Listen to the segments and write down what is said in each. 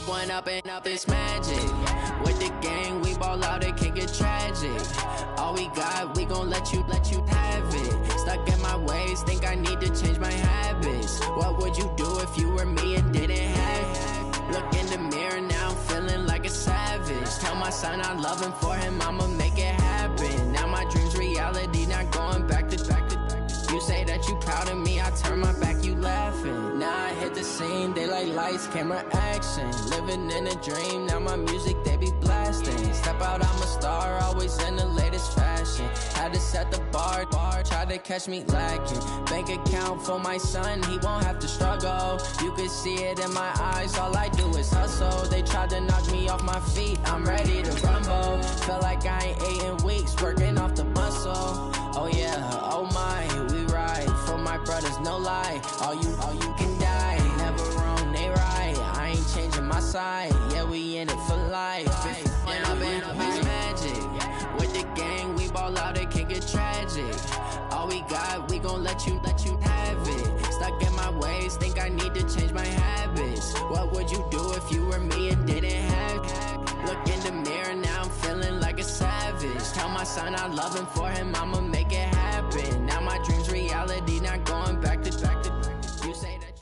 one up and up, it's magic. With the gang, we ball out, it can get tragic. All we got, we gon' let you have it. Stuck in my ways, think I need to change my habits. What would you do if you were me and didn't have it? Look in the mirror now, I'm feeling like a savage. Tell my son I love him, for him I'ma make it happen. Now my dream's reality, not going back to. You say that you proud of me, I turn my back, you laughing. Now I hit the scene, they like lights, camera, action. Living in a dream, now my music, they be blasting. Step out, I'm a star, always in the latest fashion. Had to set the bar, try to catch me lacking. Bank account for my son, he won't have to struggle. You can see it in my eyes, all I do is hustle. They tried to knock me off my feet, I'm ready to rumble. Felt like I ain't ate in weeks, working off the muscle. Oh yeah, oh my, we ride for my brothers, no lie. All you can die, never wrong, they right. I ain't changing my side, yeah, we in it for life. And I've been it's magic. With the gang, we ball out, it can get tragic. All we got, we gon' let you have it. Stuck in my ways, think I need to change my habits. What would you do if you were me and didn't have it? Look in the mirror, now I'm feeling like a savage. Tell my son I love him, for him I'ma make it happen. Now my dream's reality, not going back to. You say that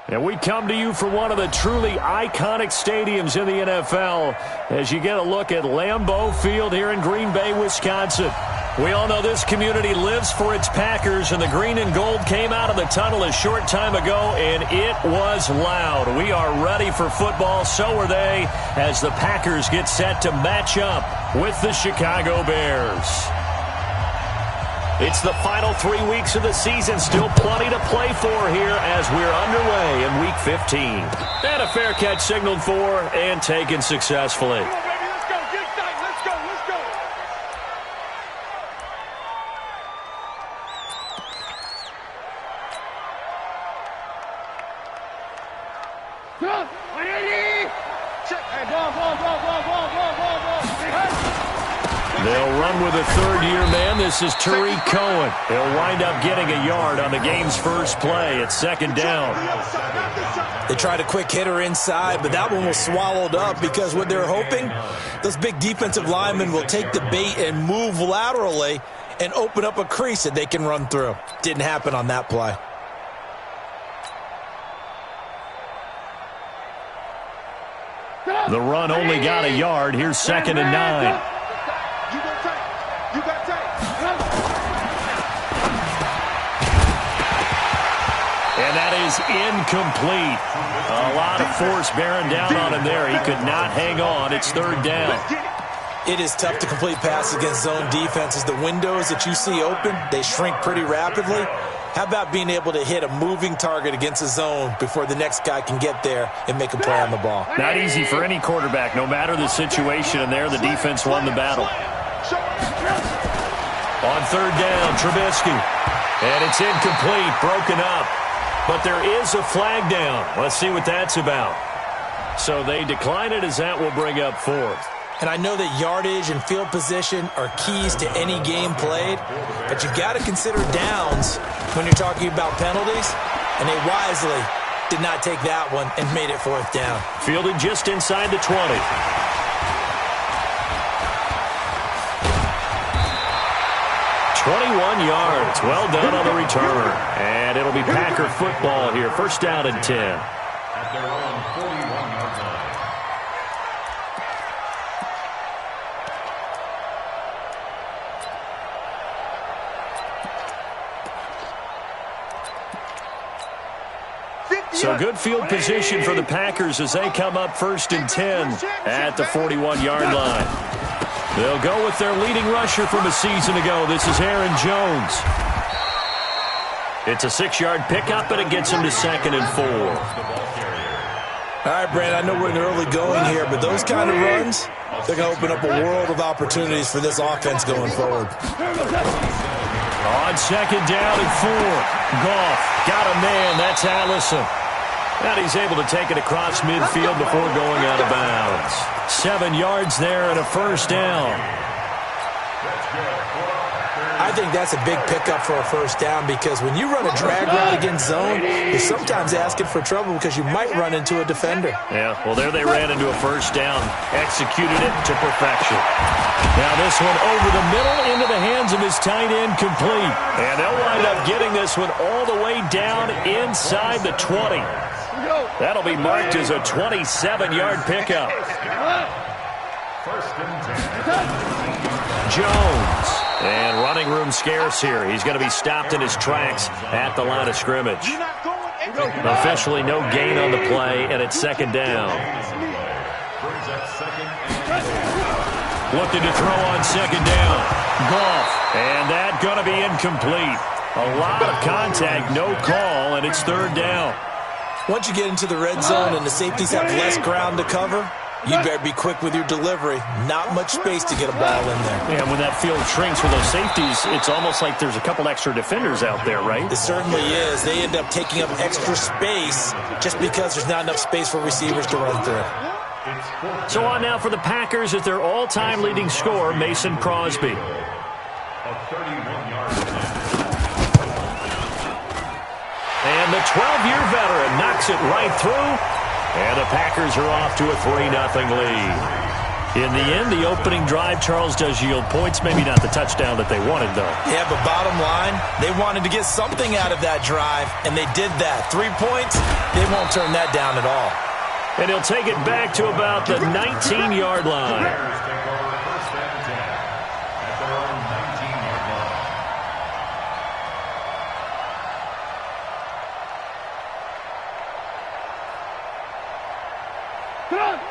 And we come to you from one of the truly iconic stadiums in the NFL as you get a look at Lambeau Field here in Green Bay, Wisconsin. We all know this community lives for its Packers, and the green and gold came out of the tunnel a short time ago, and it was loud. We are ready for football, so are they, as the Packers get set to match up with the Chicago Bears. It's the final 3 weeks of the season. Still plenty to play for here as we're underway in Week 15. And a fair catch signaled for and taken successfully. Come on, baby, let's go. Get tight. Let's go. Let's go. They'll run with a third-year man. This is Tariq Cohen. He'll wind up getting a yard on the game's first play. It's second down. They tried a quick hitter inside, but that one was swallowed up because what they're hoping, those big defensive linemen will take the bait and move laterally and open up a crease that they can run through. Didn't happen on that play. The run only got a yard. Here's second and 9. And that is incomplete. A lot of force bearing down on him there. He could not hang on. It's third down. It is tough to complete passes against zone defenses. The windows that you see open, they shrink pretty rapidly. How about being able to hit a moving target against a zone before the next guy can get there and make a play on the ball? Not easy for any quarterback, no matter the situation. And there, the defense won the battle. On third down, Trubisky. And it's incomplete, broken up. But there is a flag down. Let's see what that's about. So they decline it as that will bring up fourth. And I know that yardage and field position are keys to any game played, but you've got to consider downs when you're talking about penalties, and they wisely did not take that one and made it fourth down. Fielded just inside the 20. 21 yards. Well done on the return. And it'll be Packer football here. First down and 10. At their own 41-yard line. So good field position for the Packers as they come up first and 10 at the 41-yard line. They'll go with their leading rusher from a season ago. This is Aaron Jones. It's a 6-yard pickup, and it gets him to second and 4. All right, Brand, I know we're in the early going here, but those kind of runs, they're going to open up a world of opportunities for this offense going forward. On second down and 4, Goff got a man. That's Allison. And he's able to take it across midfield before going out of bounds. 7 yards there and a first down. I I think that's a big pickup for a first down because when you run a drag route against zone, you're sometimes asking for trouble because you might run into a defender. Yeah, well, there they ran into a first down, executed it to perfection. Now this one over the middle into the hands of his tight end, complete. And they'll wind up getting this one all the way down inside the 20. That'll be marked as a 27-yard pickup. Jones. And running room scarce here. He's going to be stopped in his tracks at the line of scrimmage. Officially no gain on the play, and it's second down. Looking to throw on second down. Goff. And that going to be incomplete. A lot of contact, no call, and it's third down. Once you get into the red zone and the safeties have less ground to cover, you better be quick with your delivery. Not much space to get a ball in there. And when that field shrinks for those safeties, it's almost like there's a couple extra defenders out there, right? It certainly is. They end up taking up extra space just because there's not enough space for receivers to run through. So on now for the Packers at their all-time leading scorer, Mason Crosby. And the 12-year veteran knocks it right through. And the Packers are off to a 3-0 lead. In the end, the opening drive, Charles, does yield points. Maybe not the touchdown that they wanted, though. Yeah, but bottom line, they wanted to get something out of that drive, and they did that. 3 points, they won't turn that down at all. And he'll take it back to about the 19-yard line.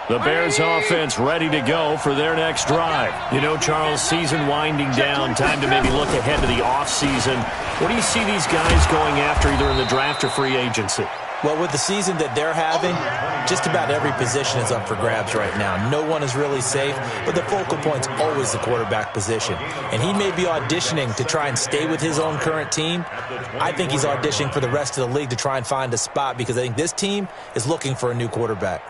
The Bears offense ready to go for their next drive. You know, Charles, season winding down, time to maybe look ahead to the offseason. What do you see these guys going after either in the draft or free agency? Well, with the season that they're having, just about every position is up for grabs right now. No one is really safe, but the focal point's always the quarterback position. And he may be auditioning to try and stay with his own current team. I think he's auditioning for the rest of the league to try and find a spot because I think this team is looking for a new quarterback.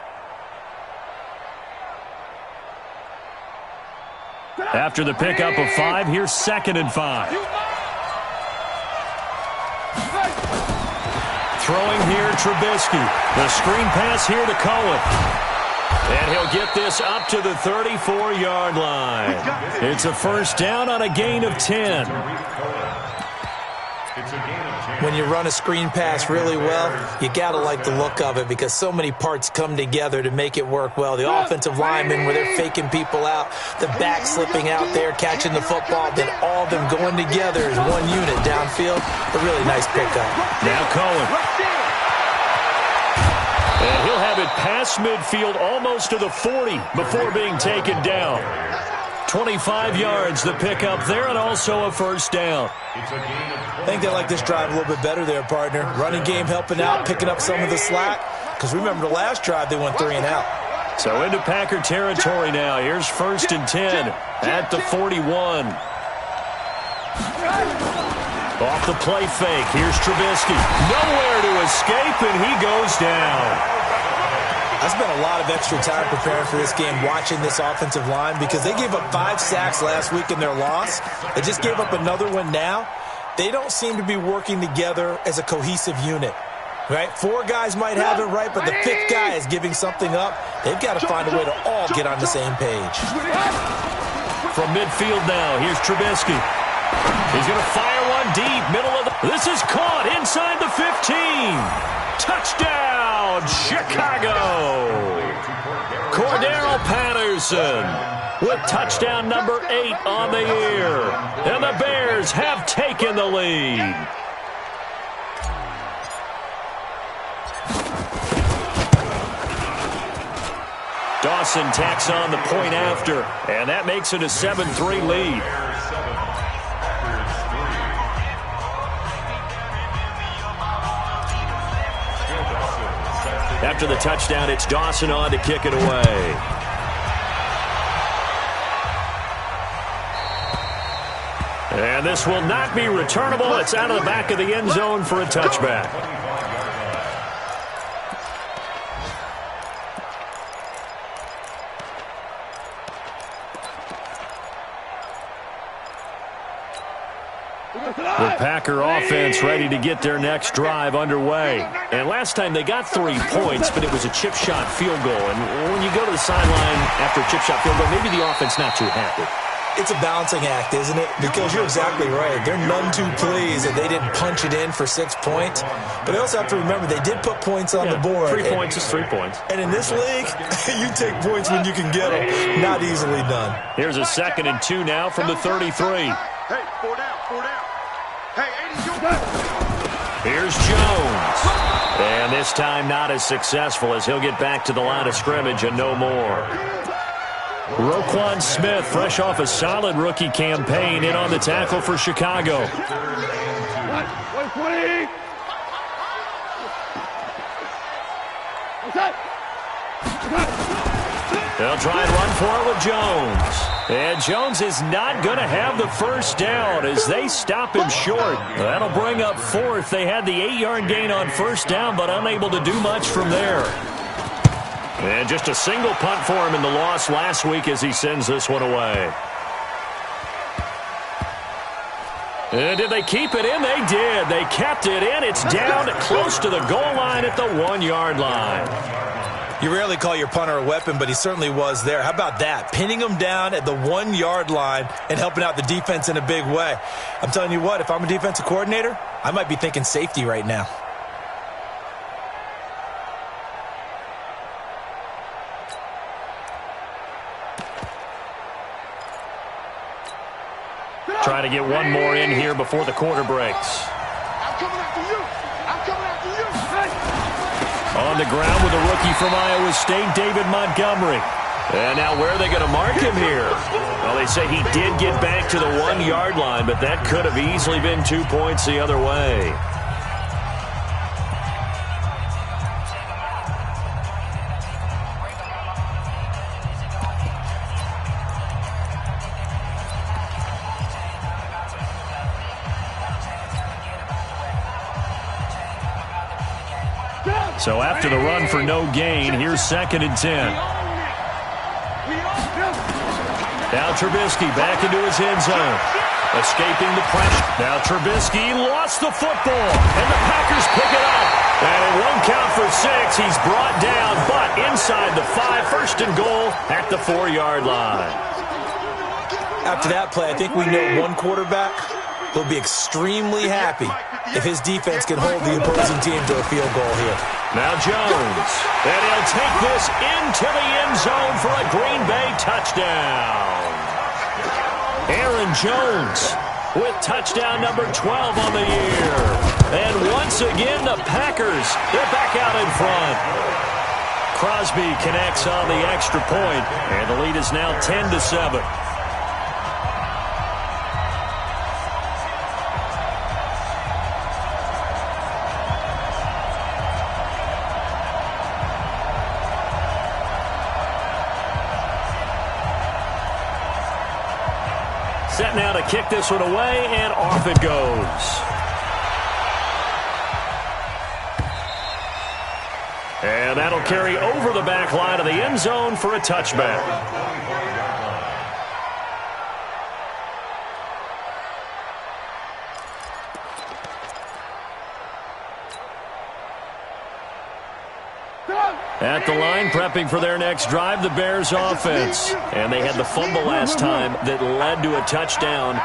After the pickup of 5, here's 2nd and 5. Throwing here, Trubisky. The screen pass here to Cohen. And he'll get this up to the 34-yard line. It's a first down on a gain of 10. When you run a screen pass really well, you got to like the look of it because so many parts come together to make it work well. The offensive linemen where they're faking people out, the back slipping out there, catching the football, then all of them going together as one unit downfield. A really nice pickup. Now Cohen. And he'll have it past midfield almost to the 40 before being taken down. 25 yards, the pickup there, and also a first down. I think they like this drive a little bit better there, partner. Running game helping out, picking up some of the slack. Because remember the last drive, they went 3 and out. So into Packer territory now. Here's 1st and 10 at the 41. Off the play fake. Here's Trubisky. Nowhere to escape, and he goes down. I spent a lot of extra time preparing for this game watching this offensive line because they gave up 5 sacks last week in their loss. They just gave up another one now. They don't seem to be working together as a cohesive unit. Right? 4 guys might have it right, but the 5th guy is giving something up. They've got to find a way to all get on the same page. From midfield now, here's Trubisky. He's going to fire one deep, middle of the... This is caught inside the 15. Touchdown, Chicago! Cordero Patterson with touchdown number 8 on the year. And the Bears have taken the lead. Dawson tacks on the point after, and that makes it a 7-3 lead. After the touchdown, it's Dawson on to kick it away. And this will not be returnable. It's out of the back of the end zone for a touchback. The Packer offense ready to get their next drive underway. And last time they got 3 points, but it was a chip shot field goal. And when you go to the sideline after a chip shot field goal, maybe the offense not too happy. It's a balancing act, isn't it? Because you're exactly right. They're none too pleased that they didn't punch it in for 6 points. But they also have to remember they did put points on the board. 3 points is 3 points. And in this league, you take points when you can get them. Not easily done. Here's a 2nd and 2 now from the 33. Hey, 4 down. Hey, 80, Here's Jones. And this time not as successful as he'll get back to the line of scrimmage and no more. Roquan Smith, fresh off a solid rookie campaign, in on the tackle for Chicago. 120. They'll try and run for it with Jones. And Jones is not going to have the first down as they stop him short. That'll bring up 4th. They had the 8-yard gain on first down, but unable to do much from there. And just a single punt for him in the loss last week as he sends this one away. And did they keep it in? They did. They kept it in. It's down close to the goal line at the 1-yard line. You rarely call your punter a weapon, but he certainly was there. How about that? Pinning him down at the 1-yard line and helping out the defense in a big way. I'm telling you what, if I'm a defensive coordinator, I might be thinking safety right now. Try to get one more in here before the quarter breaks. I'm coming after you. Hey. On the ground with a rookie from Iowa State, David Montgomery. And now where are they going to mark him here? Well, they say he did get back to the 1-yard line, but that could have easily been 2 points the other way. So after the run for no gain, here's 2nd and 10. Now Trubisky back into his end zone. Escaping the pressure. Now Trubisky lost the football, and the Packers pick it up. And it won't count for 6. He's brought down, but inside the 5, 1st and goal at the 4-yard line. After that play, I think we know one quarterback will be extremely happy if his defense can hold the opposing team to a field goal here. Now Jones, and he'll take this into the end zone for a Green Bay touchdown. Aaron Jones with touchdown number 12 on the year. And once again, the Packers, they're back out in front. Crosby connects on the extra point, and the lead is now 10-7. Set now to kick this one away, and off it goes. And that'll carry over the back line of the end zone for a touchback. At the line, prepping for their next drive, the Bears offense. And they had the fumble last time that led to a touchdown.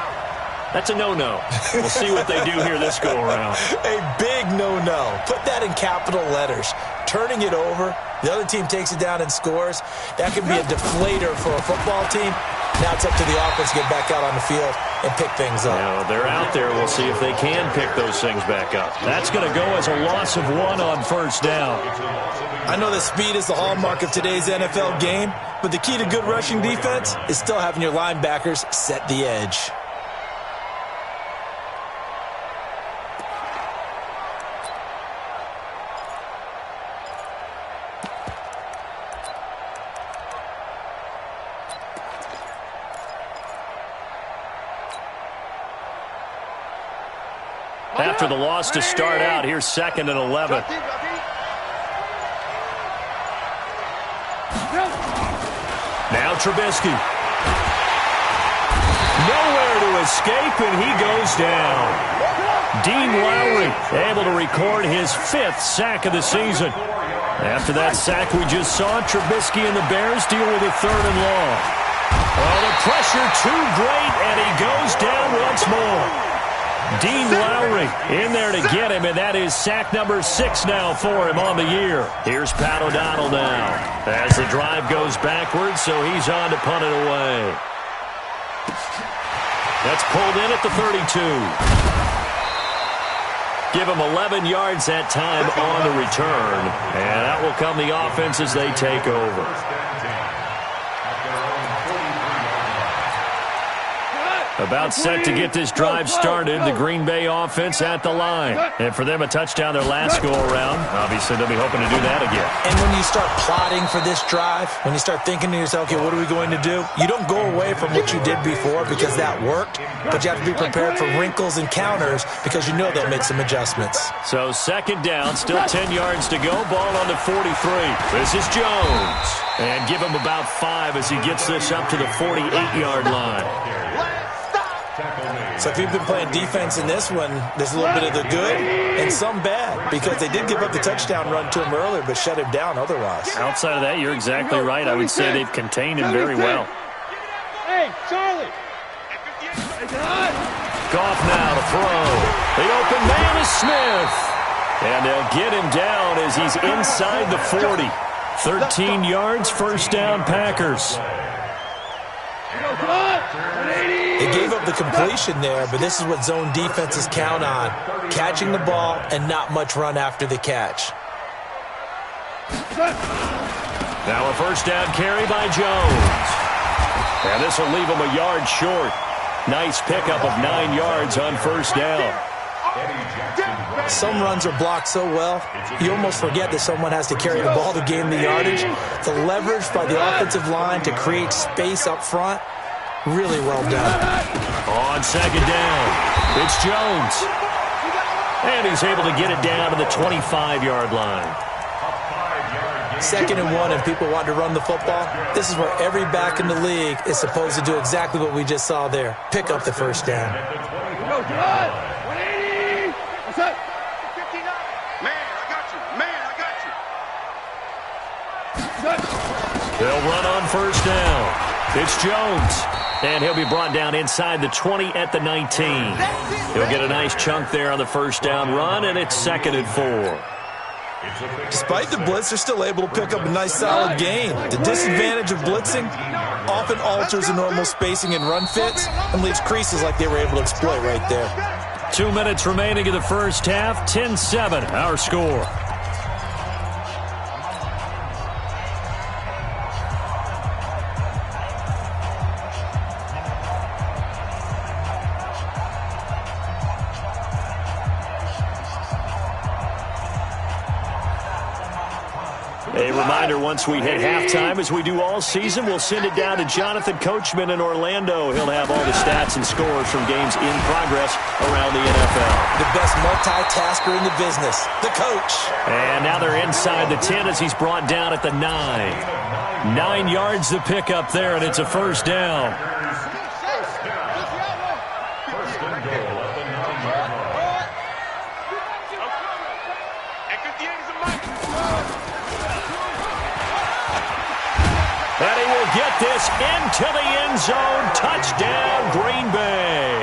That's a no-no. We'll see what they do here this go-around. A big no-no. Put that in capital letters. Turning it over, the other team takes it down and scores. That could be a deflator for a football team. Now it's up to the offense to get back out on the field and pick things up. Now, they're out there. We'll see if they can pick those things back up. That's going to go as a loss of 1 on first down. I know that speed is the hallmark of today's NFL game, but the key to good rushing defense is still having your linebackers set the edge. After the loss to start out, here's 2nd and 11. Now Trubisky. Nowhere to escape, and he goes down. Dean Lowry able to record his 5th sack of the season. After that sack we just saw, Trubisky and the Bears deal with a 3rd and long. Oh, the pressure too great, and he goes down once more. Dean Lowry in there to get him, and that is sack number 6 now for him on the year. Here's Pat O'Donnell now as the drive goes backwards, so he's on to punt it away. That's pulled in at the 32. Give him 11 yards that time on the return, and out will come the offense as they take over. About set to get this drive started, the Green Bay offense at the line. And for them, a touchdown their last go-around. Obviously, they'll be hoping to do that again. And when you start plotting for this drive, when you start thinking to yourself, okay, what are we going to do? You don't go away from what you did before because that worked, but you have to be prepared for wrinkles and counters because you know they'll make some adjustments. So 2nd down, still 10 yards to go. Ball on the 43. This is Jones. And give him about 5 as he gets this up to the 48-yard line. So if you've been playing defense in this one, there's a little bit of the good and some bad because they did give up the touchdown run to him earlier but shut him down otherwise. Outside of that, you're exactly right. I would say they've contained him very well. Hey, Charlie. Goff now to throw. The open man is Smith. And they'll get him down as he's inside the 40. 13 yards, 1st down, Packers. They gave up the completion there, but this is what zone defenses count on. Catching the ball and not much run after the catch. Now a 1st down carry by Jones. And this will leave him a yard short. Nice pickup of 9 yards on 1st down. Some runs are blocked so well, you almost forget that someone has to carry the ball to gain the yardage. The leverage by the offensive line to create space up front, really well done. On 2nd down, it's Jones. And he's able to get it down to the 25-yard line. 2nd and 1 and people want to run the football. This is where every back in the league is supposed to do exactly what we just saw there. Pick up the 1st down. Go, John. 180. What's up? 59. Man, I got you. Man, I got you. They'll run on 1st down. It's Jones. And he'll be brought down inside the 20 at the 19. He'll get a nice chunk there on the 1st down run, and it's 2nd and 4. Despite the blitz, they're still able to pick up a nice solid gain. The disadvantage of blitzing often alters the normal spacing and run fits and leaves creases like they were able to exploit right there. 2 minutes remaining in the 1st half. 10-7, our score. A reminder, once we hit halftime, as we do all season, we'll send it down to Jonathan Coachman in Orlando. He'll have all the stats and scores from games in progress around the NFL. The best multitasker in the business, the coach. And now they're inside the 10 as he's brought down at the 9. 9 yards to pick up there, and it's a 1st down. And he will get this into the end zone. Touchdown, Green Bay.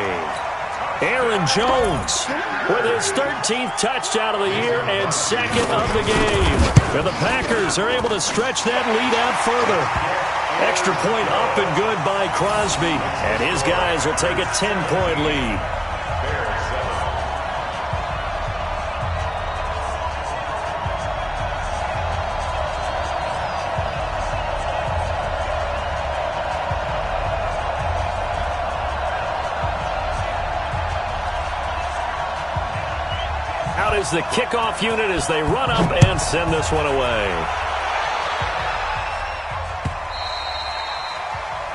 Aaron Jones with his 13th touchdown of the year and 2nd of the game. And the Packers are able to stretch that lead out further. Extra point up and good by Crosby. And his guys will take a 10-point lead. Out is the kickoff unit as they run up and send this one away.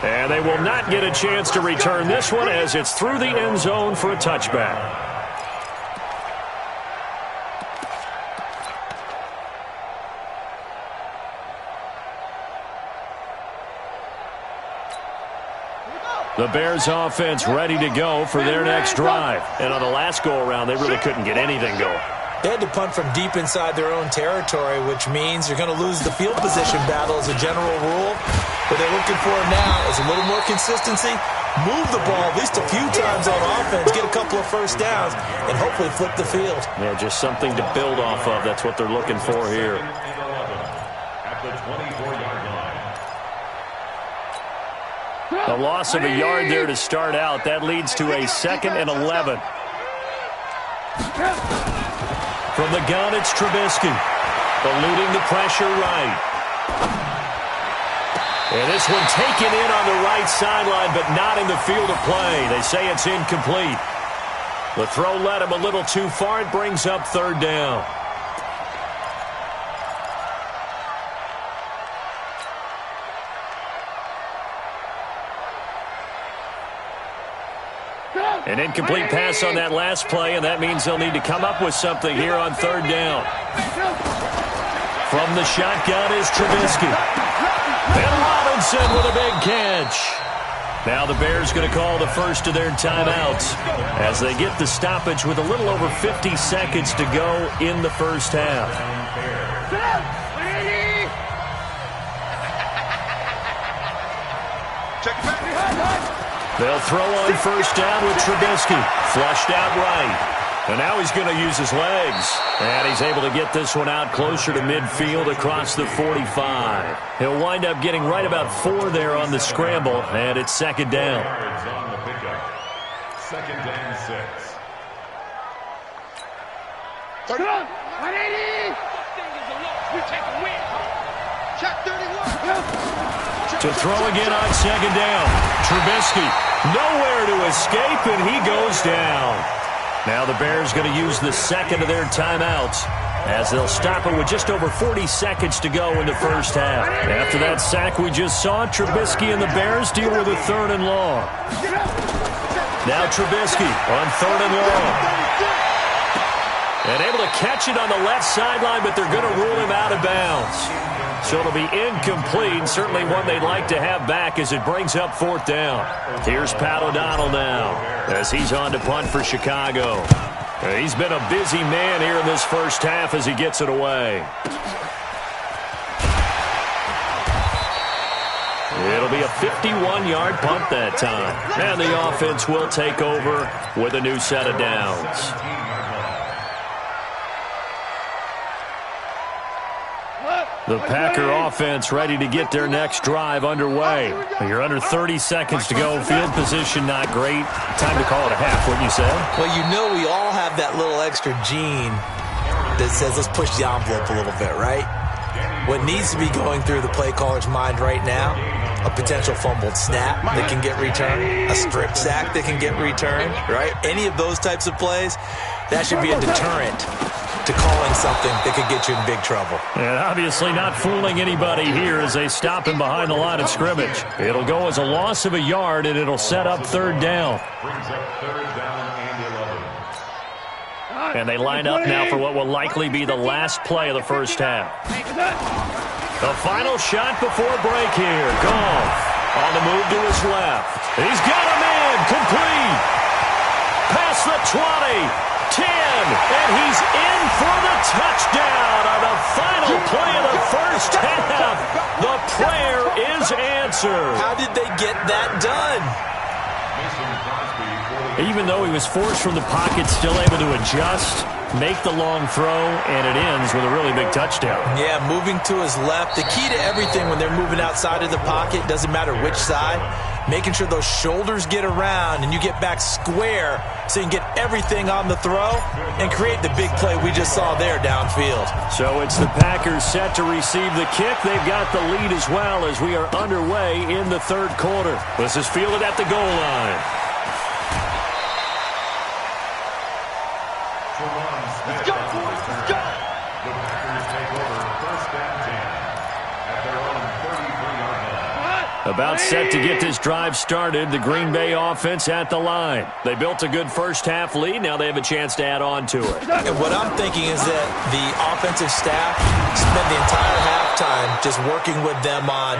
And they will not get a chance to return this one as it's through the end zone for a touchback. The Bears offense ready to go for their next drive. And on the last go-around, they really couldn't get anything going. They had to punt from deep inside their own territory, which means you're going to lose the field position battle as a general rule. What they're looking for now is a little more consistency, move the ball at least a few times on offense, get a couple of first downs, and hopefully flip the field. Yeah, just something to build off of. That's what they're looking for here. At the 24-yard line. A loss of a yard there to start out. That leads to a 2nd and 11. From the gun, it's Trubisky. Eluding the pressure right. And this one taken in on the right sideline, but not in the field of play. They say it's incomplete. The throw led him a little too far. It brings up 3rd down. An incomplete pass on that last play, and that means they'll need to come up with something here on 3rd down. From the shotgun is Trubisky. And Robinson with a big catch. Now the Bears going to call the first of their timeouts as they get the stoppage with a little over 50 seconds to go in the first half. They'll throw on 1st down with Trubisky. Flushed out right. And now he's going to use his legs. And he's able to get this one out closer to midfield across the 45. He'll wind up getting right about 4 there on the scramble. And it's 2nd down. On the pickup. 2nd and 6. Turn it on. 180. We take a win. Check 31. To throw again on 2nd down. Trubisky nowhere to escape, and he goes down. Now the Bears going to use the 2nd of their timeouts as they'll stop it with just over 40 seconds to go in the first half. After that sack we just saw, Trubisky and the Bears deal with a 3rd and long. Now Trubisky on 3rd and long. And able to catch it on the left sideline, but they're going to rule him out of bounds. So it'll be incomplete, certainly one they'd like to have back as it brings up 4th down. Here's Pat O'Donnell now as he's on to punt for Chicago. He's been a busy man here in this first half as he gets it away. It'll be a 51-yard punt that time. And the offense will take over with a new set of downs. The Packer offense ready to get their next drive underway. You're under 30 seconds to go. Field position not great. Time to call it a half, wouldn't you say? Well, you know we all have that little extra gene that says let's push the envelope a little bit, right? What needs to be going through the play caller's mind right now, a potential fumbled snap that can get returned, a strip sack that can get returned, right? Any of those types of plays, that should be a deterrent to calling something that could get you in big trouble. And obviously not fooling anybody here as they stop him behind the line of scrimmage. It'll go as a loss of a yard, and it'll set up 3rd down. Brings up 3rd down and 11. And they line up now for what will likely be the last play of the first half. The final shot before break here. Goff on the move to his left. He's got a man complete. Past the 20. 10, and he's in for the touchdown on the final play of the first half. The prayer is answered. How did they get that done? Even though he was forced from the pocket, still able to adjust, make the long throw, and it ends with a really big touchdown. Yeah, moving to his left. The key to everything when they're moving outside of the pocket, doesn't matter which side, making sure those shoulders get around and you get back square so you can get everything on the throw and create the big play we just saw there downfield. So it's the Packers set to receive the kick. They've got the lead as well as we are underway in the 3rd quarter. This is fielded at the goal line. Let's go, boys. Let's go. The Packers take over 1st and 10 at their own 33-yard line. About set to get this drive started, the Green Bay offense at the line. They built a good first-half lead. Now they have a chance to add on to it. And what I'm thinking is that the offensive staff spent the entire halftime just working with them on,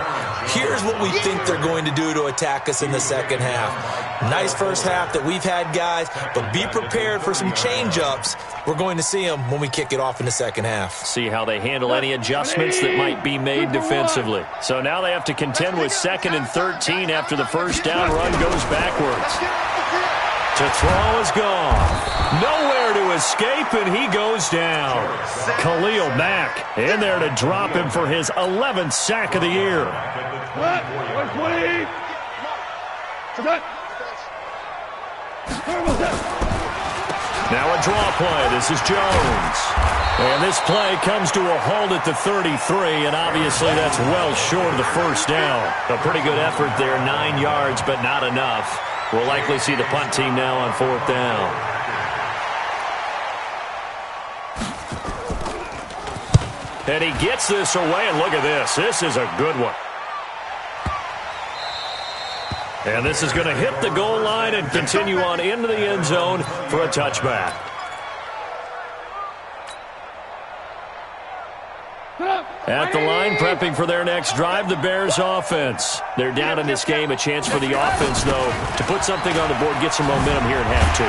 here's what we think they're going to do to attack us in the second half. Nice first half that we've had, guys, but be prepared for some change-ups. We're going to see them when we kick it off in the second half. See how they handle any adjustments that might be made defensively. So now they have to contend with 2nd and 13 after the first down run goes backwards. To throw is gone. Nowhere to escape, and he goes down. Khalil Mack in there to drop him for his 11th sack of the year. Now a draw play. This is Jones. And this play comes to a halt at the 33, and obviously that's well short of the first down. A pretty good effort there, 9 yards, but not enough. We'll likely see the punt team now on 4th down. And he gets this away, and look at this. This is a good one. And this is going to hit the goal line and continue on into the end zone for a touchback. At the line, prepping for their next drive, the Bears offense. They're down in this game. A chance for the offense, though, to put something on the board, get some momentum here in half two.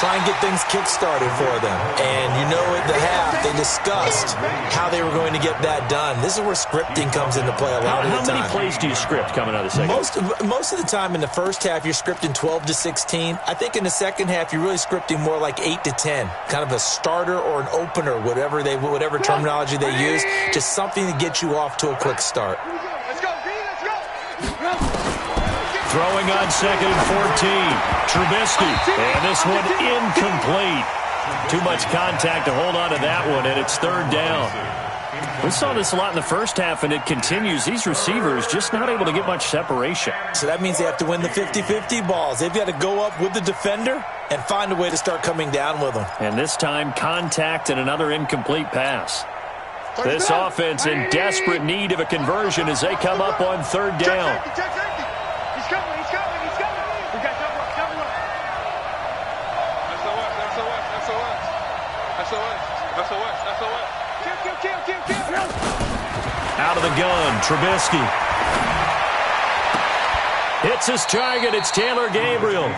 Try and get things kick-started for them. And you know at the half, they discussed how they were going to get that done. This is where scripting comes into play a lot of the time. How many plays do you script coming out of the second? Most of the time in the first half, you're scripting 12 to 16. I think in the second half, you're really scripting more like 8 to 10. Kind of a starter or an opener, whatever terminology they use. Just something to get you off to a quick start. Let's go, D, let's go. Throwing on 2nd and 14. Trubisky. And this one incomplete. Too much contact to hold on to that one, and it's 3rd down. We saw this a lot in the first half, and it continues. These receivers just not able to get much separation. So that means they have to win the 50-50 balls. They've got to go up with the defender and find a way to start coming down with them. And this time, contact and another incomplete pass. This offense in desperate need of a conversion as they come up on 3rd down. He's coming. We got double up. Kill. Out of the gun, Trubisky. Hits his target, it's Taylor Gabriel.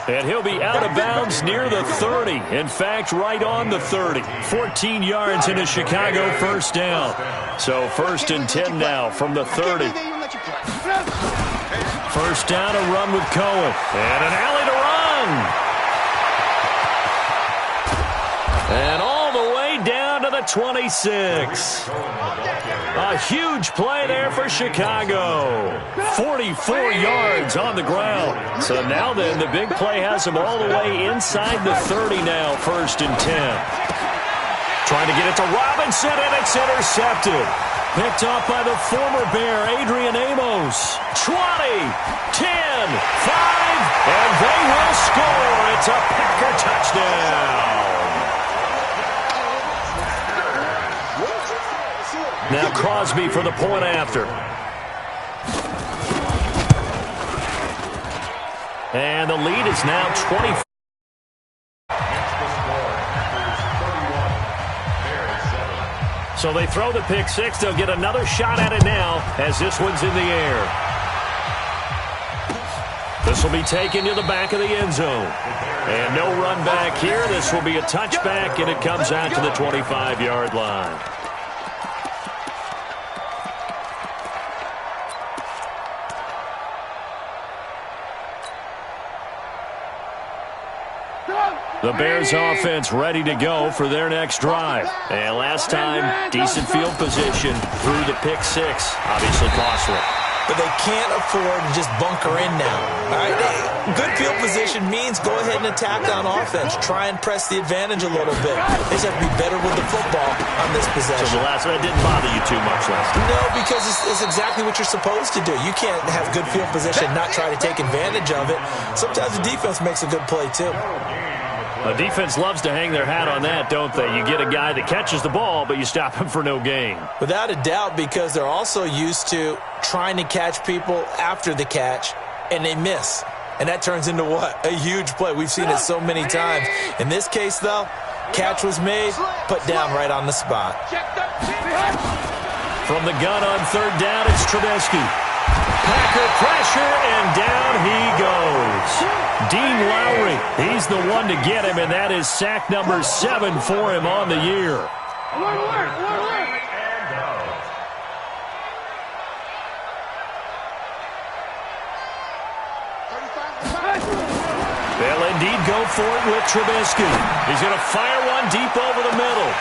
And he'll be out of bounds near the 30. In fact, right on the 30. 14 yards in a Chicago first down. So 1st and 10 now from the 30. First down, a run with Cohen. And an alley to run. And all the way down to the 26. A huge play there for Chicago. 44 yards on the ground. So now then, the big play has them all the way inside the 30 now, 1st and 10. Trying to get it to Robinson, and it's intercepted. Picked off by the former Bear, Adrian Amos. 20, 10, 5, and they will score. It's a Packer touchdown. Now Crosby for the point after. And the lead is now 20. So they throw the pick six. They'll get another shot at it now as this one's in the air. This will be taken to the back of the end zone. And no run back here. This will be a touchback, and it comes out to the 25-yard line. The Bears offense ready to go for their next drive. And last time, decent field position through the pick six. Obviously costly. But they can't afford to just bunker in now. All right? Good field position means go ahead and attack on offense. Try and press the advantage a little bit. They just have to be better with the football on this possession. So the last one, it didn't bother you too much last time. No, because it's exactly what you're supposed to do. You can't have good field position and not try to take advantage of it. Sometimes the defense makes a good play, too. The defense loves to hang their hat on that, don't they? You get a guy that catches the ball, but you stop him for no gain. Without a doubt, because they're also used to trying to catch people after the catch, and they miss. And that turns into what? A huge play. We've seen it so many times. In this case, though, catch was made, put down right on the spot. From the gun on third down, it's Trubisky. Packer pressure, and down he goes. Dean Lowry, he's the one to get him, and that is sack number 7 for him on the year. They'll indeed go for it with Trubisky. He's going to fire one deep over the middle.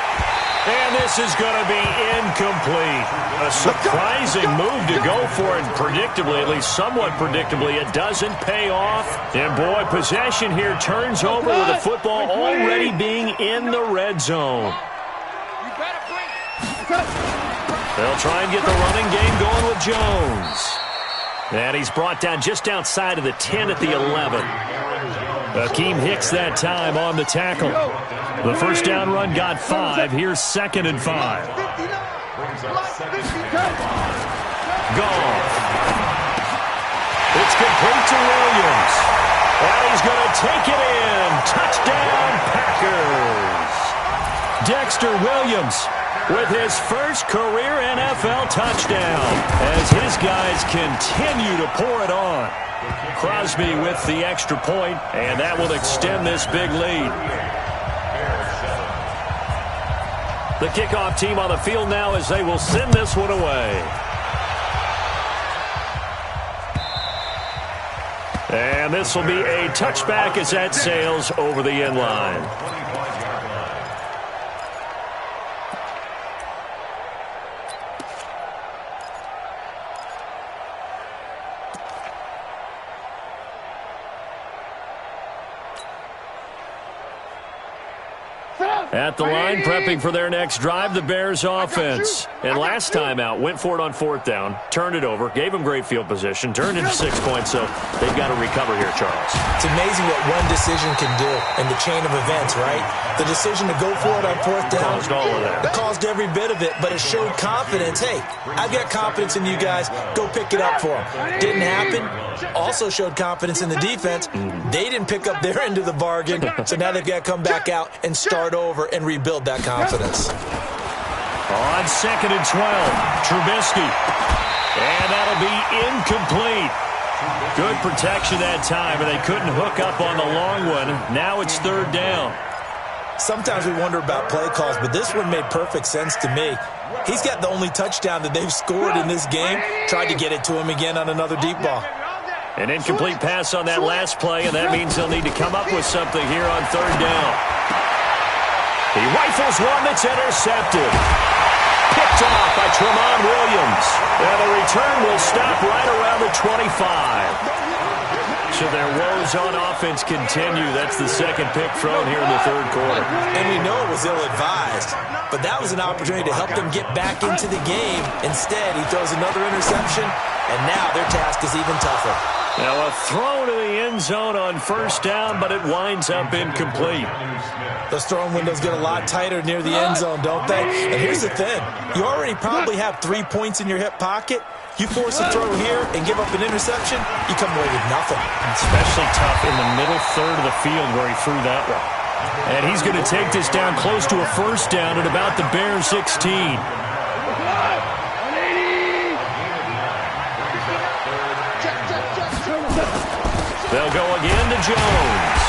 And this is going to be incomplete. A surprising move to go for it. Predictably, at least somewhat predictably, it doesn't pay off. And boy, possession here turns over with the football already being in the red zone. They'll try and get the running game going with Jones. And he's brought down just outside of the 10 at the 11. Akeem Hicks that time on the tackle. The first down run got 5. Here's 2nd and 5. Goff. It's complete to Williams. And he's going to take it in. Touchdown, Packers. Dexter Williams with his first career NFL touchdown as his guys continue to pour it on. Crosby with the extra point, and that will extend this big lead. The kickoff team on the field now as they will send this one away. And this will be a touchback as that sails over the end line. At the line, prepping for their next drive, the Bears offense. And last time out, went for it on 4th down, turned it over, gave them great field position, turned into 6 points, so they've got to recover here, Charles. It's amazing what one decision can do in the chain of events, right? The decision to go for it on 4th down. Caused all of that. It caused every bit of it, but it showed confidence. Hey, I've got confidence in you guys. Go pick it up for them. Didn't happen. Also showed confidence in the defense. They didn't pick up their end of the bargain, so now they've got to come back out and start over and rebuild that confidence. On 2nd and 12, Trubisky. And that'll be incomplete. Good protection that time, and they couldn't hook up on the long one. Now it's 3rd down. Sometimes we wonder about play calls, but this one made perfect sense to me. He's got the only touchdown that they've scored in this game. Tried to get it to him again on another deep ball. An incomplete pass on that last play, and that means they'll need to come up with something here on 3rd down. He rifles one that's intercepted. Picked off by Tramon Williams. And the return will stop right around the 25. So their woes on offense continue. That's the 2nd pick thrown here in the 3rd quarter. And we know it was ill-advised, but that was an opportunity to help them get back into the game. Instead, he throws another interception, and now their task is even tougher. Now a throw to the end zone on 1st down, but it winds up incomplete. Those throwing windows get a lot tighter near the end zone, don't they? And here's the thing. You already probably have 3 points in your hip pocket. You force a throw here and give up an interception, you come away with nothing. Especially tough in the middle third of the field where he threw that one. And he's going to take this down close to a 1st down at about the Bears 16. They'll go again to Jones.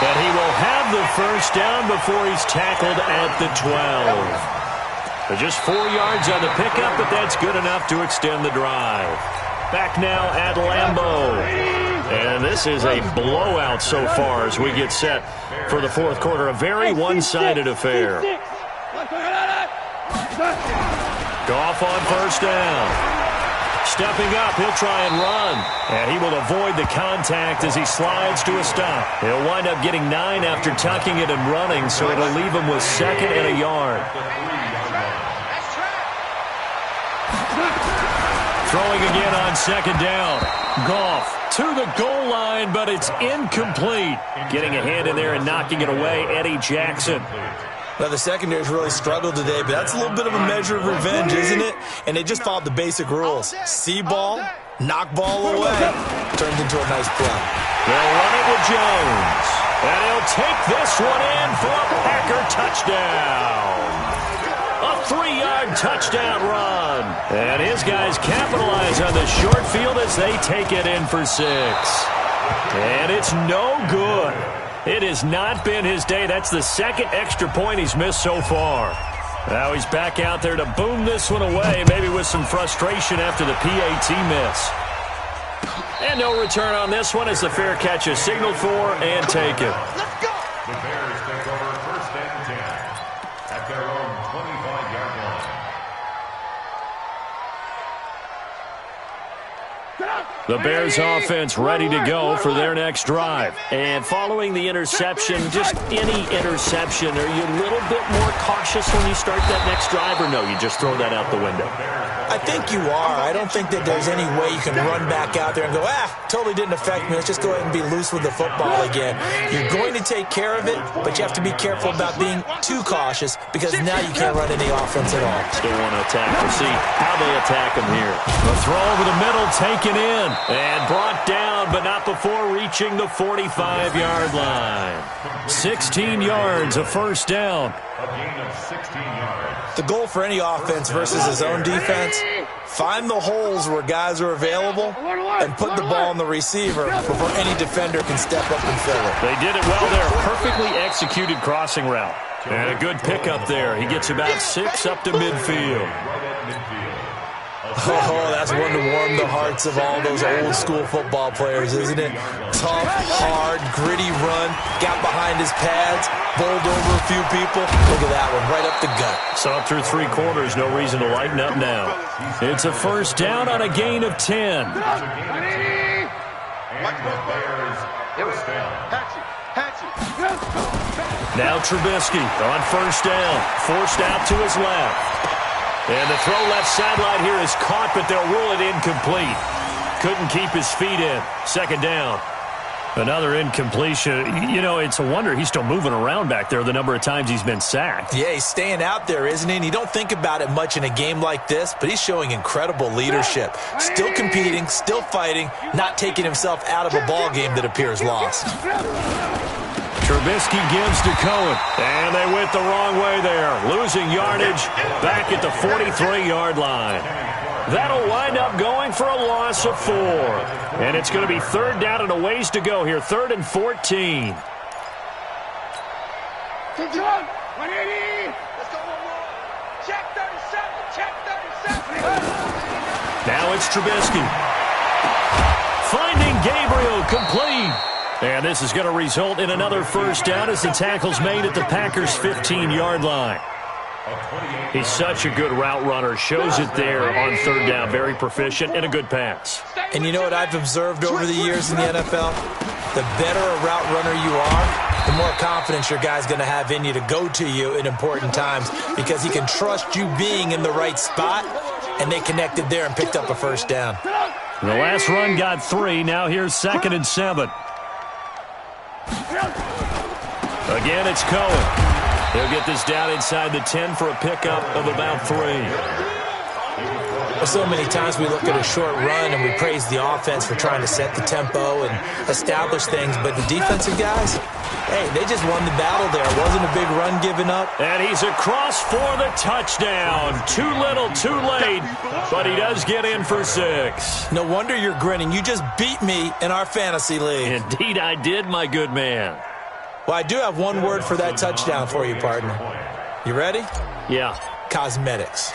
But he will have the 1st down before he's tackled at the 12. Just 4 yards on the pickup, but that's good enough to extend the drive. Back now at Lambeau. And this is a blowout so far as we get set for the 4th quarter. A very one-sided affair. Goff on 1st down. Stepping up, he'll try and run. And he will avoid the contact as he slides to a stop. He'll wind up getting 9 after tucking it and running, so it'll leave him with 2nd and a yard. Throwing again on 2nd down. Goff to the goal line, but it's incomplete. Getting a hand in there and knocking it away, Eddie Jackson. Now, the secondary's really struggled today, but that's a little bit of a measure of revenge, isn't it? And they just followed the basic rules. See ball, knock ball away. Turned into a nice play. They'll run it with Jones. And he'll take this one in for a Packer touchdown. A 3-yard touchdown run. And his guys capitalize on the short field as they take it in for 6. And it's no good. It has not been his day. That's the second extra point he's missed so far. Now he's back out there to boom this one away, maybe with some frustration after the PAT miss. And no return on this one as the fair catch is signaled for and taken. Let's go. The Bears take over 1st and 10 at their own 25-yard line. The Bears offense ready to go for their next drive. And following the interception, just any interception, are you a little bit more cautious when you start that next drive, or no, you just throw that out the window? I think you are. I don't think that there's any way you can run back out there and go, totally didn't affect me. Let's just go ahead and be loose with the football again. You're going to take care of it, but you have to be careful about being too cautious because now you can't run any offense at all. Still want to attack. We'll see how they attack him here. The throw over the middle taken in and brought down, but not before reaching the 45-yard line. 16 yards, a first down. A gain of 16 yards. The goal for any offense versus his own defense, find the holes where guys are available and put the ball on the receiver before any defender can step up and fill it. They did it well there. Perfectly executed crossing route. And a good pickup there. He gets about 6 up to midfield. Right at midfield. Oh, that's one to warm the hearts of all those old-school football players, isn't it? Tough, hard, gritty run, got behind his pads, bowled over a few people. Look at that one, right up the gut. So up through 3 quarters, no reason to lighten up now. It's a first down on a gain of 10. And the Bears first down. Now Trubisky on first down, forced out to his left. And the throw left sideline here is caught, but they'll rule it incomplete. Couldn't keep his feet in. Second down. Another incompletion. You know, it's a wonder he's still moving around back there the number of times he's been sacked. Yeah, he's staying out there, isn't he? And you don't think about it much in a game like this, but he's showing incredible leadership. Still competing, still fighting, not taking himself out of a ball game that appears lost. Trubisky gives to Cohen, and they went the wrong way there, losing yardage back at the 43-yard line. That'll wind up going for a loss of 4. And it's going to be third down and a ways to go here, 3rd and 14. Let's go, 180. Let's go, 1-1. Check 37. Now it's Trubisky. Finding Gabriel complete. And this is going to result in another first down as the tackle's made at the Packers' 15-yard line. He's such a good route runner. Shows it there on third down. Very proficient and a good pass. And you know what I've observed over the years in the NFL? The better a route runner you are, the more confidence your guy's going to have in you to go to you in important times because he can trust you being in the right spot, and they connected there and picked up a first down. The last run got 3. Now here's 2nd and 7. Again, it's Cohen. He'll get this down inside the 10 for a pickup of about 3. So many times we look at a short run and we praise the offense for trying to set the tempo and establish things, but the defensive guys, hey, they just won the battle there. It wasn't a big run given up. And he's across for the touchdown. Too little, too late, but he does get in for 6. No wonder you're grinning. You just beat me in our fantasy league. Indeed I did, my good man. Well, I do have one word for that touchdown for you, partner. You ready? Yeah. Cosmetics.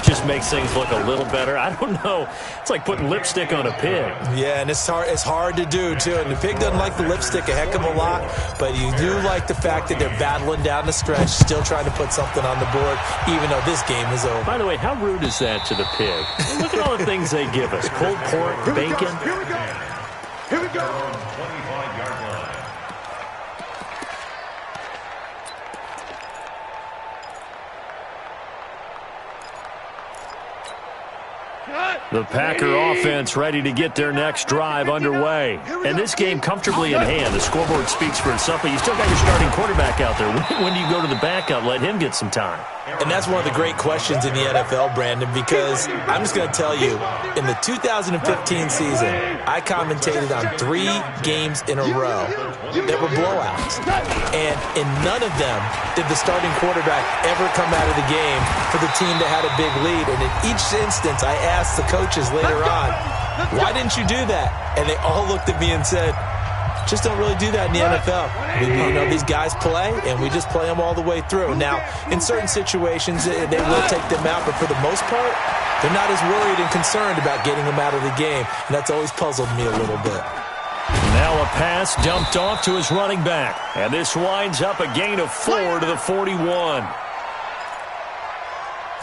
Just makes things look a little better. I don't know. It's like putting lipstick on a pig. Yeah, and it's hard to do, too. And the pig doesn't like the lipstick a heck of a lot, but you do like the fact that they're battling down the stretch, still trying to put something on the board, even though this game is over. By the way, how rude is that to the pig? Look at all the things they give us. Cold pork, bacon. Here we go. 25-yard line. The Packer offense ready to get their next drive underway. And this game comfortably in hand. The scoreboard speaks for itself, but you still got your starting quarterback out there. When do you go to the backup, let him get some time? And that's one of the great questions in the NFL, Brandon, because I'm just going to tell you, in the 2015 season, I commentated on 3 games in a row that were blowouts. And in none of them did the starting quarterback ever come out of the game for the team that had a big lead. And in each instance, I asked the coaches later on, why didn't you do that? And they all looked at me and said, just don't really do that in the NFL. These guys play, and we just play them all the way through. Now, in certain situations, they will take them out, but for the most part, they're not as worried and concerned about getting them out of the game, and that's always puzzled me a little bit. Now a pass dumped off to his running back, and this winds up a gain of 4 to the 41.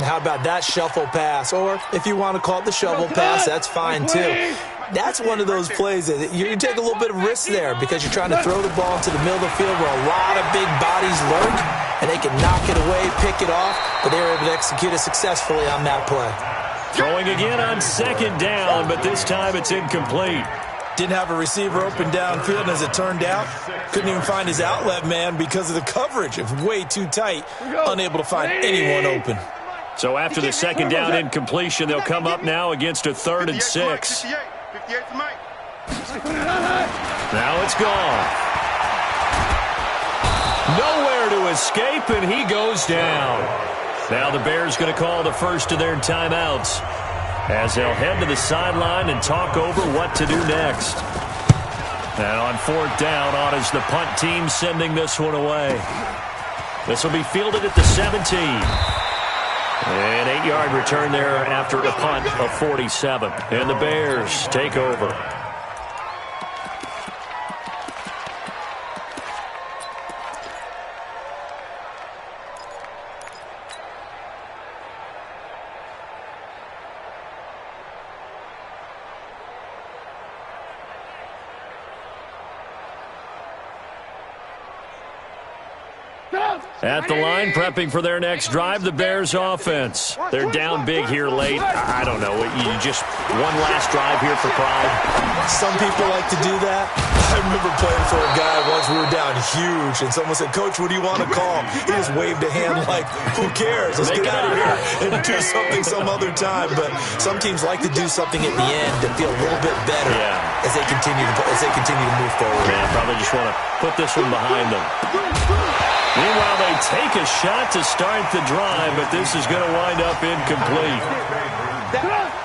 How about that shuffle pass? Or if you want to call it the shovel pass, that's fine too. That's one of those plays that you take a little bit of risk there because you're trying to throw the ball into the middle of the field where a lot of big bodies lurk, and they can knock it away, pick it off, but they were able to execute it successfully on that play. Throwing again on 2nd down, but this time it's incomplete. Didn't have a receiver open downfield, and as it turned out, couldn't even find his outlet man because of the coverage. It was way too tight, unable to find anyone open. So after the 2nd down incompletion, they'll come up now against a 3rd and 6. Now it's gone. Nowhere to escape, and he goes down. Now the Bears going to call the first of their timeouts as they'll head to the sideline and talk over what to do next. And on 4th down, on is the punt team sending this one away. This will be fielded at the 17. An 8-yard return there after a punt of 47. And the Bears take over. At the line, prepping for their next drive, the Bears offense. They're down big here late. I don't know. You just one last drive here for pride. Some people like to do that. I remember playing for a guy once. We were down huge, and someone said, "Coach, what do you want to call?" He just waved a hand like, "Who cares? Let's get out of here and do something some other time." But some teams like to do something at the end to feel a little bit better as they continue to move forward. Yeah, probably just want to put this one behind them. Meanwhile, they take a shot to start the drive, but this is going to wind up incomplete.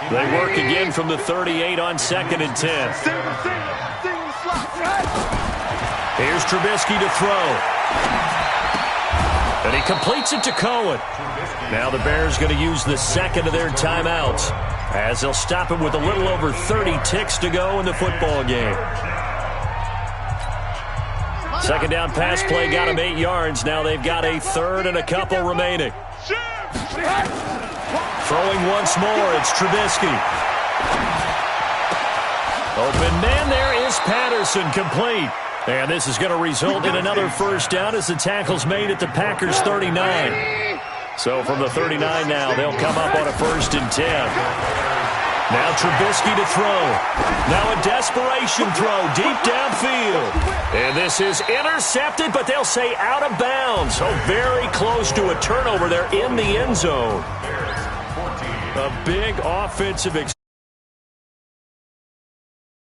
They work again from the 38 on 2nd and 10. Here's Trubisky to throw. And he completes it to Cohen. Now the Bears going to use the 2nd of their timeouts as they'll stop him with a little over 30 ticks to go in the football game. 2nd down pass play got him 8 yards. Now they've got a 3rd and a couple remaining. Throwing once more, it's Trubisky. Open man there is Patterson, complete. And this is going to result in another 1st down as the tackle's made at the Packers 39. So from the 39 now, they'll come up on a 1st and 10. Now Trubisky to throw. Now a desperation throw deep downfield. And this is intercepted, but they'll say out of bounds. So very close to a turnover there in the end zone. A big offensive